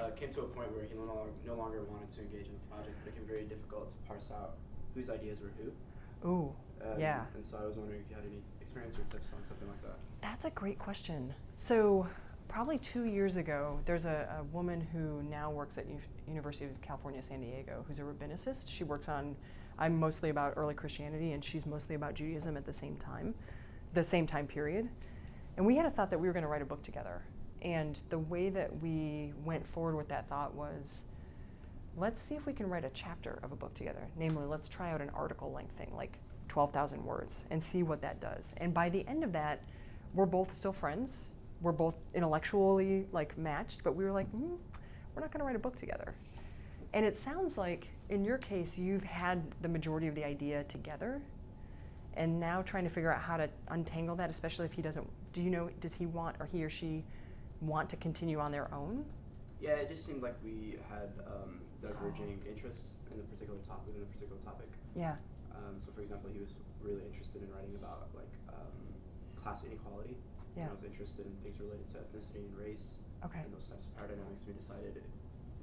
It came to a point where he no longer wanted to engage in the project, but it became very difficult to parse out whose ideas were who. Ooh, yeah. And so I was wondering if you had any experience or tips on something like that. That's a great question. So probably 2 years ago, there's a woman who now works at University of California, San Diego, who's a rabbinicist. She works on, I'm mostly about early Christianity, and she's mostly about Judaism at the same time period. And we had a thought that we were going to write a book together. And the way that we went forward with that thought was, let's see if we can write a chapter of a book together. Namely, let's try out an article length thing, like 12,000 words, and see what that does. And by the end of that, we're both still friends. We're both intellectually matched, but we were like, we're not going to write a book together. And it sounds like, in your case, you've had the majority of the idea together, and now trying to figure out how to untangle that, especially if he does he want, or he or she want to continue on their own? Yeah, it just seemed like we had diverging interests in a particular topic. Yeah. So for example, he was really interested in writing about class inequality. Yeah. And I was interested in things related to ethnicity and race. Okay. And those types of paradigms. We decided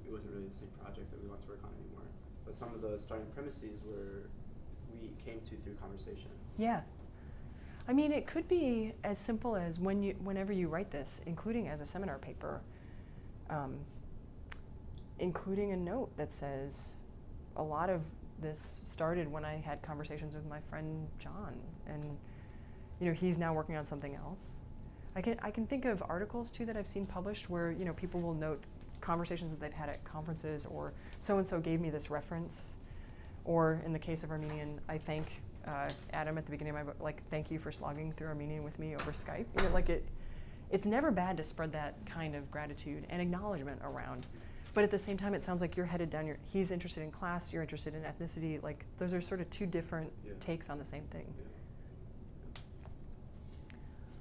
it wasn't really the same project that we wanted to work on anymore. But some of the starting premises we came to through conversation. Yeah. I mean, it could be as simple as whenever you write this, including as a seminar paper, including a note that says, a lot of this started when I had conversations with my friend John, and he's now working on something else. I can think of articles too that I've seen published where people will note conversations that they've had at conferences, or so and so gave me this reference, or in the case of Armenian, I thank Adam at the beginning of my book, thank you for slogging through Armenian with me over Skype. It's never bad to spread that kind of gratitude and acknowledgement around. But at the same time, it sounds like you're headed down he's interested in class, you're interested in ethnicity. Those are sort of two different takes on the same thing. Yeah.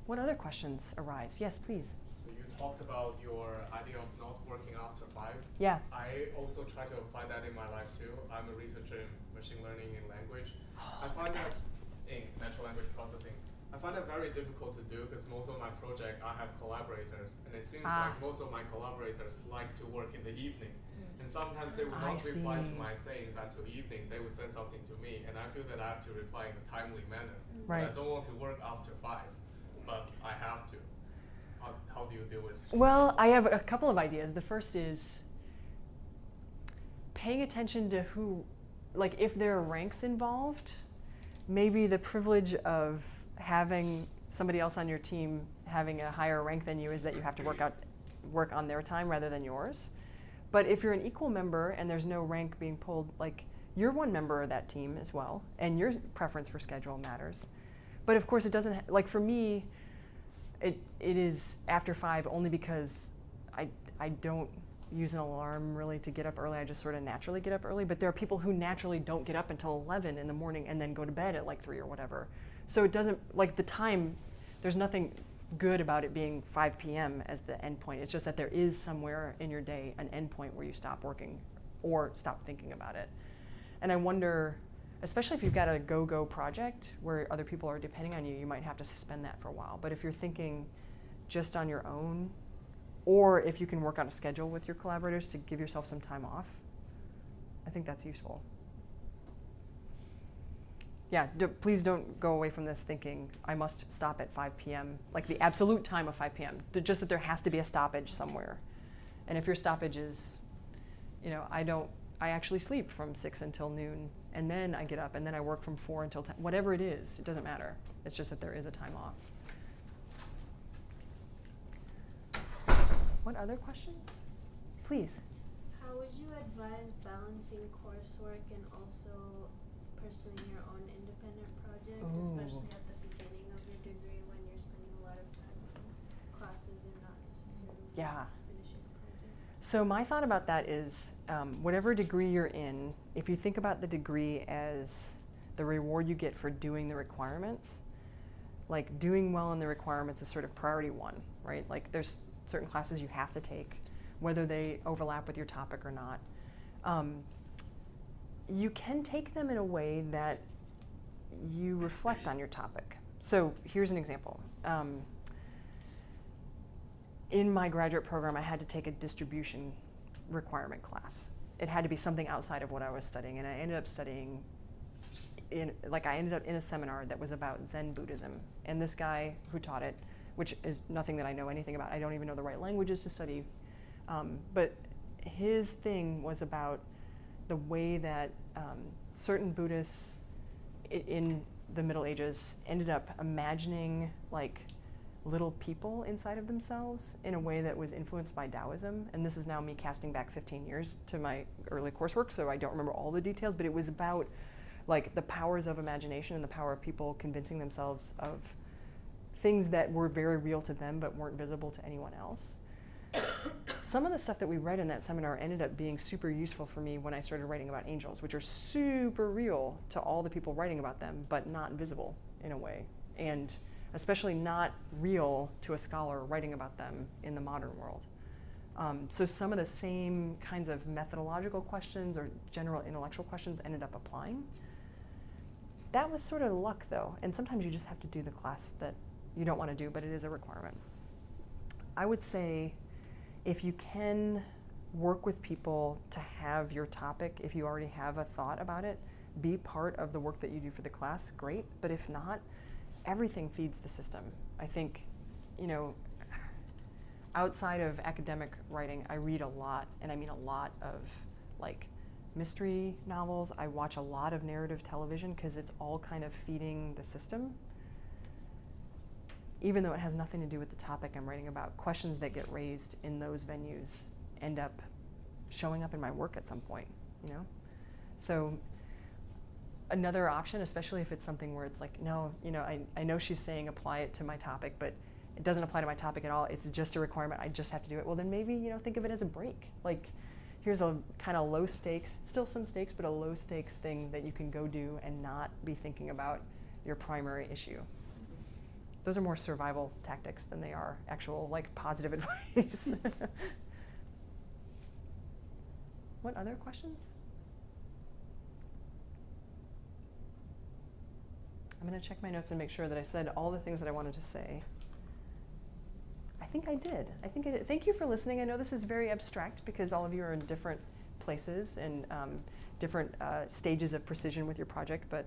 What other questions arise? Yes, please. So you talked about your idea of not working after 5. Yeah. I also try to apply that in my life too. I'm a researcher in machine learning and language. I find that in natural language processing, I find that very difficult to do because most of my project I have collaborators, and it seems like most of my collaborators like to work in the evening. And sometimes they will not reply to my things until evening. They will send something to me, and I feel that I have to reply in a timely manner. Right. But I don't want to work after 5, but I have to. How do you deal with? Well, I have a couple of ideas. The first is paying attention to who, like if there are ranks involved, maybe the privilege of having somebody else on your team having a higher rank than you is that you have to work on their time rather than yours. But if you're an equal member and there's no rank being pulled, like you're one member of that team as well, and your preference for schedule matters. But of course it doesn't, like for me, it is after 5 only because I don't use an alarm really to get up early. I just sort of naturally get up early. But there are people who naturally don't get up until 11 in the morning and then go to bed at like 3 or whatever. So it doesn't, like the time, there's nothing good about it being 5 p.m. as the end point. It's just that there is somewhere in your day an end point where you stop working or stop thinking about it. And I wonder, especially if you've got a go-go project where other people are depending on you, you might have to suspend that for a while. But if you're thinking just on your own, or if you can work on a schedule with your collaborators to give yourself some time off, I think that's useful. Yeah, please don't go away from this thinking I must stop at 5 p.m., like the absolute time of 5 p.m., just that there has to be a stoppage somewhere. And if your stoppage is, I actually sleep from 6 until noon, and then I get up, and then I work from 4 until 10, whatever it is, it doesn't matter. It's just that there is a time off. What other questions? Please. How would you advise balancing coursework and also pursuing your own independent project, especially at the beginning of your degree when you're spending a lot of time on classes and not necessarily finishing a project? So my thought about that is whatever degree you're in, if you think about the degree as the reward you get for doing the requirements, like doing well in the requirements is sort of priority 1, right? Like there's certain classes you have to take, whether they overlap with your topic or not. You can take them in a way that you reflect on your topic. So here's an example. In my graduate program, I had to take a distribution requirement class. It had to be something outside of what I was studying, and I ended up studying in a seminar that was about Zen Buddhism. And this guy who taught it, which is nothing that I know anything about, I don't even know the right languages to study, but his thing was about the way that certain Buddhists in the Middle Ages ended up imagining like little people inside of themselves in a way that was influenced by Taoism. And this is now me casting back 15 years to my early coursework, so I don't remember all the details, but it was about like the powers of imagination and the power of people convincing themselves of things that were very real to them but weren't visible to anyone else. Some of the stuff that we read in that seminar ended up being super useful for me when I started writing about angels, which are super real to all the people writing about them, but not visible in a way, and especially not real to a scholar writing about them in the modern world. So some of the same kinds of methodological questions or general intellectual questions ended up applying. That was sort of luck though, and sometimes you just have to do the class that you don't want to do, but it is a requirement. I would say if you can work with people to have your topic, if you already have a thought about it, be part of the work that you do for the class, great. But if not, everything feeds the system. I think, outside of academic writing, I read a lot, and I mean a lot of like mystery novels. I watch a lot of narrative television because it's all kind of feeding the system. Even though it has nothing to do with the topic I'm writing about, questions that get raised in those venues end up showing up in my work at some point, So another option, especially if it's something where it's like, no, I know she's saying apply it to my topic, but it doesn't apply to my topic at all. It's just a requirement. I just have to do it. Well, then maybe, think of it as a break. Like, here's a kind of low stakes, still some stakes, but a low stakes thing that you can go do and not be thinking about your primary issue. those are more survival tactics than they are actual like positive advice. What other questions? I'm going to check my notes and make sure that I said all the things that I wanted to say. I think I did. Thank you for listening. I know this is very abstract because all of you are in different places and different stages of precision with your project, but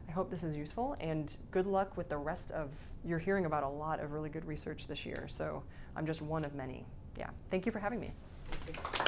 I hope this is useful, and good luck with the rest of, you're hearing about a lot of really good research this year, so I'm just one of many. Yeah, thank you for having me. Thank you.